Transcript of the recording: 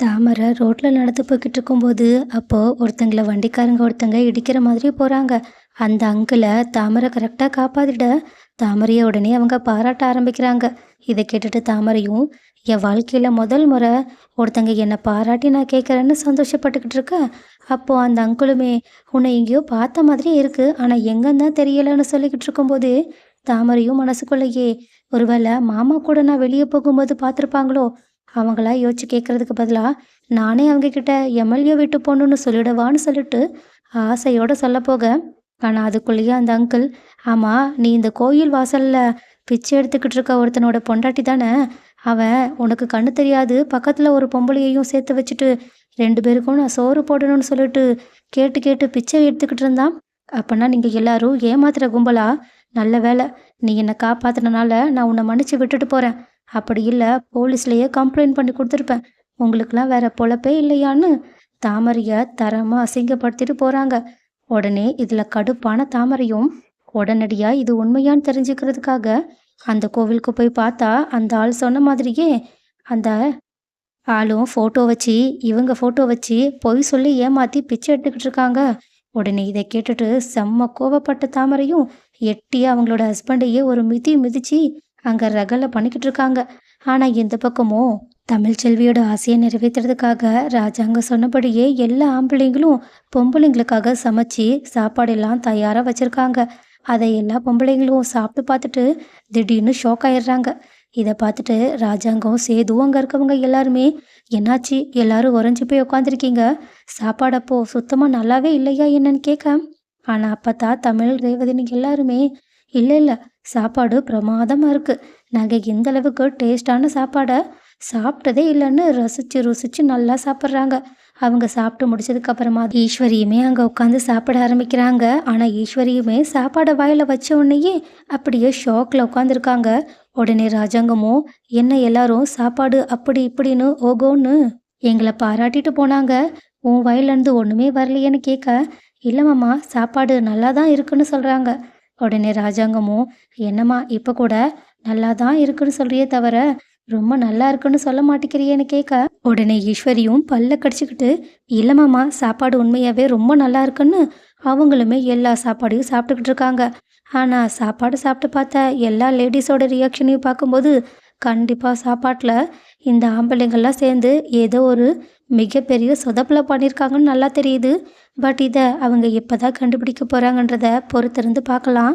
தாமரை ரோட்ல நடந்து போய்கிட்டு இருக்கும்போது, அப்போ ஒருத்தங்க இடிக்கிற மாதிரி போறாங்க. அந்த அங்கிள தாமரை கரெக்டா காப்பாத்திட, தாமரைய உடனே அவங்க பாராட்ட ஆரம்பிக்கிறாங்க. இத கேட்டுட்டு தாமரையும், என் வாழ்க்கையில முதல் முறை ஒருத்தங்க என்ன பாராட்டி நான் கேட்கறேன்னு சந்தோஷப்பட்டுக்கிட்டு இருக்கேன். அப்போ அந்த அங்கிளுமே, உன்னை எங்கேயோ பார்த்த மாதிரியே இருக்கு. ஆனா எங்கன்னு தான் தெரியலன்னு சொல்லிக்கிட்டு இருக்கும்போது, தாமரையும் மனசுக்குள்ளேயே, ஒருவேளை மாமா கூட நான் வெளியே போகும்போது பார்த்துருப்பாங்களோ? அவங்களா யோசிச்சு கேட்கறதுக்கு பதிலா, நானே அவங்க கிட்ட எம்எல்ஏ வீட்டு பொண்ணுன்னு சொல்லிடவான்னு சொல்லிட்டு ஆசையோட சொல்லப்போக, ஆனா அதுக்குள்ளேயே அந்த அங்கிள், "ஆமா, நீ இந்த கோயில் வாசல்ல பிச்சை எடுத்துக்கிட்டு இருக்க ஒருத்தனோட பொண்டாட்டி தானே? அவன் உனக்கு கண்ணு தெரியாது, பக்கத்துல ஒரு பொம்பளையையும் சேர்த்து வச்சுட்டு 2 பேருக்கும் நான் சோறு போடணும்னு சொல்லிட்டு கேட்டு கேட்டு பிச்சை எடுத்துக்கிட்டு இருந்தான். அப்பன்னா நீங்க எல்லாரும் ஏமாத்துற கும்பலா? நல்ல வேளை, நீ என்ன காப்பாத்துனனால நான் உன்னை மன்னிச்சு விட்டுட்டு போறேன். அப்படி இல்ல, போலீஸ்லயே கம்ப்ளைண்ட் பண்ணி குடுத்துருப்பேன். உங்களுக்கெல்லாம் வேற பொழப்பே இல்லையான்னு தாமரைய தரமா அசிங்கப்படுத்திட்டு போறாங்க. உடனே இதுல கடுப்பான தாமரையும், உடனடியா இது உண்மையான்னு தெரிஞ்சுக்கிறதுக்காக அந்த கோவிலுக்கு போய் பார்த்தா, அந்த ஆள் சொன்ன மாதிரியே அந்த ஆளும் ஃபோட்டோ வச்சு, இவங்க ஃபோட்டோ வச்சு பொய் சொல்லி ஏமாத்தி பிச்சை எடுத்துக்கிட்டு இருக்காங்க. உடனே இத கேட்டுட்டு செம்ம கோவப்பட்ட தாமரையும், எட்டி அவங்களோட ஹஸ்பண்டையே ஒரு மிதி மிதிச்சு அங்க ரகளை பண்ணிக்கிட்டு இருக்காங்க. ஆனா இந்த பக்கமும் தமிழ்ச்செல்வியோட ஆசையை நிறைவேத்துறதுக்காக ராஜாங்க சொன்னபடியே எல்லா ஆம்பளைங்களும் பொம்பளைங்களுக்காக சமைச்சு சாப்பாடெல்லாம் தயாரா வச்சிருக்காங்க. அதை எல்லா பொம்பளைங்களும் சாப்பிட்டு பார்த்துட்டு திடீர்னு ஷாக் ஆயிடுறாங்க. இதை பார்த்துட்டு ராஜாங்கம் சேதுவும் அங்கே இருக்கவங்க எல்லாருமே, என்னாச்சு எல்லாரும் உறைஞ்சி போய் உட்காந்துருக்கீங்க, சாப்பாடு அப்போ சுத்தமாக நல்லாவே இல்லையா என்னன்னு கேட்க, ஆனால் அப்பத்தா தமிழ் ரேவதினு எல்லாருமே, இல்லை இல்லை, சாப்பாடு பிரமாதமாக இருக்குது, நாங்கள் எந்த அளவுக்கு டேஸ்டான சாப்பாடை சாப்பிட்டதே இல்லைன்னு ரசிச்சு ருசிச்சு நல்லா சாப்பிட்றாங்க. அவங்க சாப்பிட்டு முடிச்சதுக்கு அப்புறமா ஈஸ்வரியுமே அங்கே உட்காந்து சாப்பிட ஆரம்பிக்கிறாங்க. ஆனால் ஈஸ்வரியுமே சாப்பாடை வாயில் வச்ச உடனேயே அப்படியே ஷாக்கில் உட்காந்துருக்காங்க. உடனே ராஜாங்கமும், என்ன எல்லாரும் சாப்பாடு அப்படி இப்படின்னு ஓகோன்னு எங்களை பாராட்டிட்டு போனாங்க, உன் வாயிலேருந்து ஒன்றுமே வரலையேன்னு கேட்க, இல்லை மாமா, சாப்பாடு நல்லா தான் இருக்குன்னு சொல்கிறாங்க. உடனே ராஜாங்கமும், என்னம்மா இப்போ கூட நல்லா தான் இருக்குன்னு சொல்றியே தவிர ரொம்ப நல்லா இருக்குன்னு சொல்ல மாட்டேங்கிறியேன்னு கேட்க, உடனே ஈஸ்வரியும் பல்ல கடிச்சிக்கிட்டு, இல்லை மாமா, சாப்பாடு உண்மையாகவே ரொம்ப நல்லா இருக்குன்னு அவங்களுமே எல்லா சாப்பாடையும் சாப்பிட்டுக்கிட்டு இருக்காங்க. ஆனால் சாப்பாடு சாப்பிட்டு பார்த்த எல்லா லேடிஸோட ரியாக்ஷனையும் பார்க்கும்போது கண்டிப்பாக சாப்பாட்டில் இந்த ஆம்பளைங்கள்லாம் சேர்ந்து ஏதோ ஒரு மிகப்பெரிய சொதப்பலை பண்ணியிருக்காங்கன்னு நல்லா தெரியுது. பட் இதை அவங்க எப்போ தான் கண்டுபிடிக்க போகிறாங்கன்றத பொறுத்திருந்து பார்க்கலாம்.